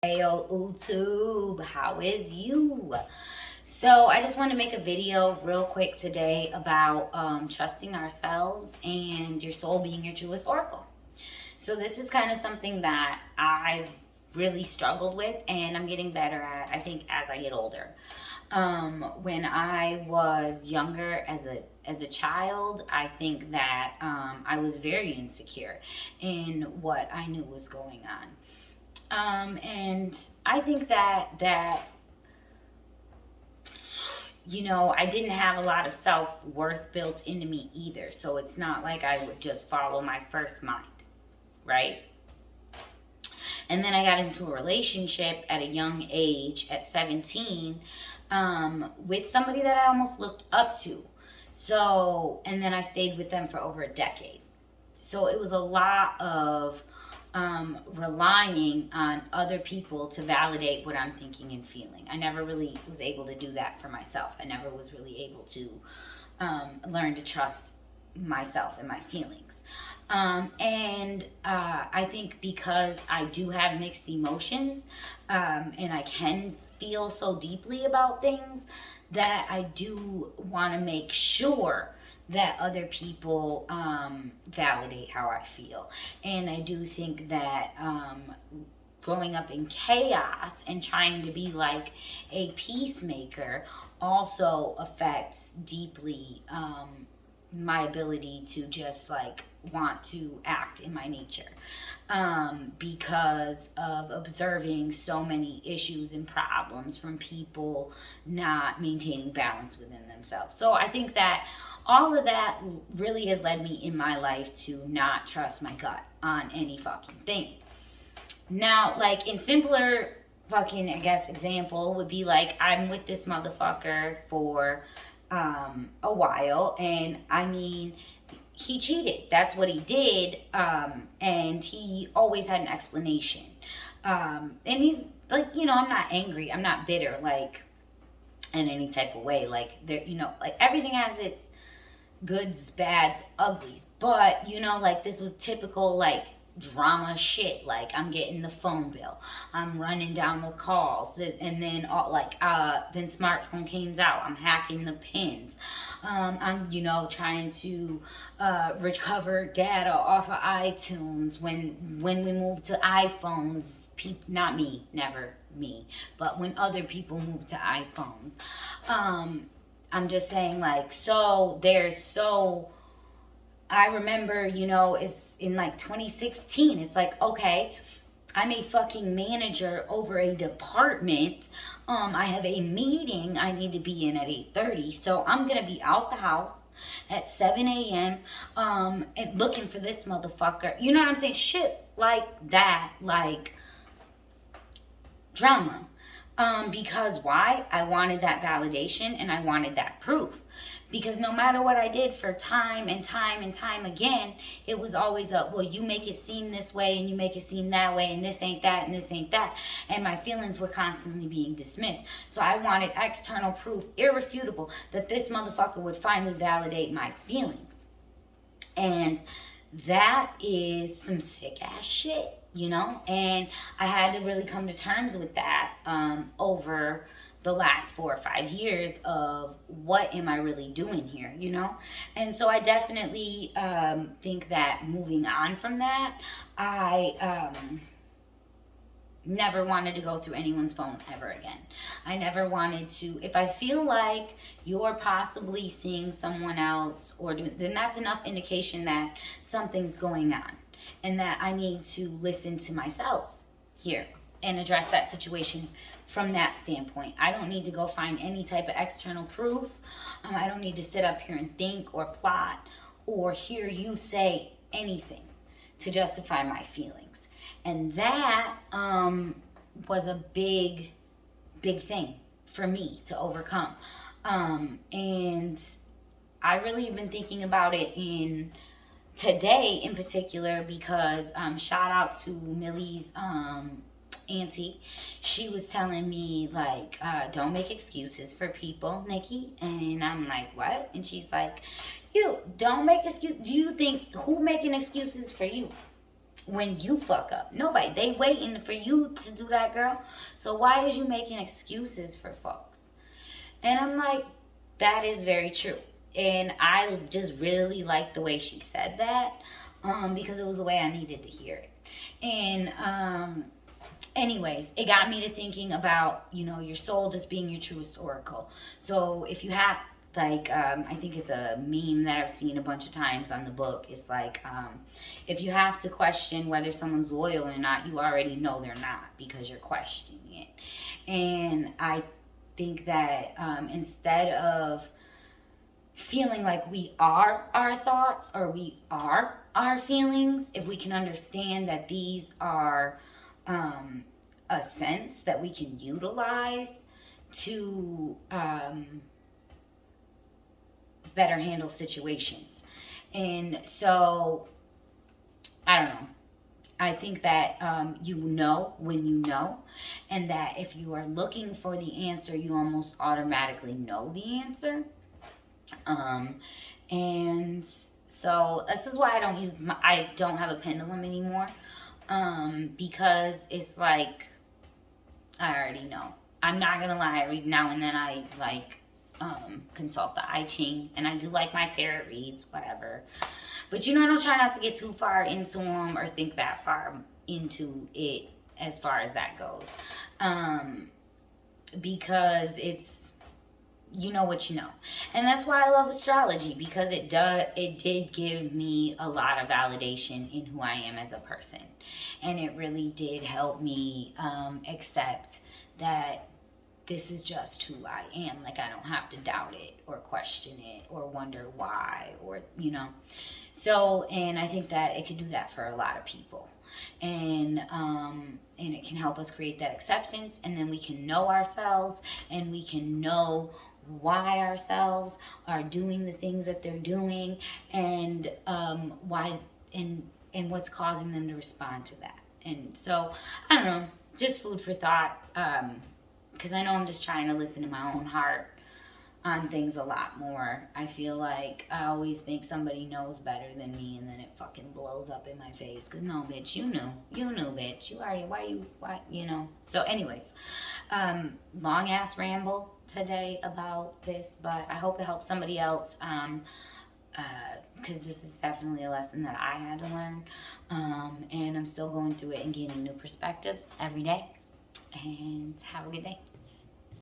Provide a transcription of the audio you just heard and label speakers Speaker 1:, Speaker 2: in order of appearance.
Speaker 1: Heyo YouTube, how is you? So I just want to make a video real quick today about trusting ourselves and your soul being your truest oracle. So this is kind of something that I've really struggled with and I'm getting better at, I think, as I get older. When I was younger as a child, I think that I was very insecure in what I knew was going on. And I think that I didn't have a lot of self-worth built into me either. So it's not like I would just follow my first mind, right? And then I got into a relationship at a young age, at 17, with somebody that I almost looked up to. So, and then I stayed with them for over a decade. So it was a lot of relying on other people to validate what I'm thinking and feeling. I never really was able to do that for myself. I never was really able to learn to trust myself and my feelings. I think because I do have mixed emotions and I can feel so deeply about things, that I do want to make sure that other people validate how I feel. And I do think that growing up in chaos and trying to be like a peacemaker also affects deeply my ability to just like want to act in my nature, because of observing so many issues and problems from people not maintaining balance within themselves. So I think that all of that really has led me in my life to not trust my gut on any fucking thing. Now, like in simpler fucking, I guess, example would be like I'm with this motherfucker for a while, and I mean, he cheated. That's what he did, and he always had an explanation. And he's like, I'm not angry. I'm not bitter, like in any type of way. Like there, like everything has its goods, bads, uglies. But like this was typical like drama shit. Like I'm getting the phone bill, I'm running down the calls, and then then smartphone came out, I'm hacking the pins, I'm trying to recover data off of iTunes. When we moved to iPhones, not me, never me, but when other people moved to iPhones, I'm just saying, like, I remember, it's in like 2016. It's like, okay, I'm a fucking manager over a department. I have a meeting I need to be in at 8:30. So I'm going to be out the house at 7 a.m. And looking for this motherfucker. You know what I'm saying? Shit like that, like drama. Because why? I wanted that validation and I wanted that proof. Because no matter what I did for time and time and time again, it was always well, you make it seem this way and you make it seem that way, and this ain't that and this ain't that. And my feelings were constantly being dismissed. So I wanted external proof, irrefutable, that this motherfucker would finally validate my feelings. And that is some sick ass shit. And I had to really come to terms with that over the last 4 or 5 years of what am I really doing here, And so I definitely think that moving on from that, I never wanted to go through anyone's phone ever again. I never wanted to. If I feel like you're possibly seeing someone else then that's enough indication that something's going on and that I need to listen to myself here and address that situation from that standpoint. I don't need to go find any type of external proof. I don't need to sit up here and think or plot or hear you say anything to justify my feelings. And that was a big, big thing for me to overcome. And I really have been thinking about it today in particular because shout out to Millie's auntie. She was telling me like, don't make excuses for people, Nikki. And I'm like, what? And she's like, you don't make excuses. Do you think who making excuses for you? when you fuck up. Nobody. They waiting for you to do that, girl. So why is you making excuses for folks? And I'm like, that is very true. And I just really liked the way she said that, because it was the way I needed to hear it. And anyways, it got me to thinking about, your soul just being your truest oracle. So if you have, like, I think it's a meme that I've seen a bunch of times on the book. It's like, if you have to question whether someone's loyal or not, you already know they're not because you're questioning it. And I think that instead of feeling like we are our thoughts or we are our feelings, if we can understand that these are a sense that we can utilize to better handle situations. And so, I don't know. I think that you know when you know, and that if you are looking for the answer, you almost automatically know the answer. And so this is why I don't have a pendulum anymore, because it's like I already know. I'm not gonna lie. Every now and then I consult the I Ching, and I do like my tarot reads, whatever. But I don't try not to get too far into them or think that far into it as far as that goes, because it's what you know. And that's why I love astrology, because it did give me a lot of validation in who I am as a person, and it really did help me accept that this is just who I am. Like, I don't have to doubt it or question it or wonder why, or so. And I think that it can do that for a lot of people, and it can help us create that acceptance, and then we can know ourselves, and we can know why ourselves are doing the things that they're doing, and why, and what's causing them to respond to that. And so, I don't know, just food for thought, because I know I'm just trying to listen to my own heart on things a lot more. I feel like I always think somebody knows better than me, and then it fucking blows up in my face. Cause no, bitch, you knew, bitch. You already, why, So anyways, long ass ramble today about this, but I hope it helps somebody else. Because this is definitely a lesson that I had to learn. And I'm still going through it and gaining new perspectives every day. And have a good day.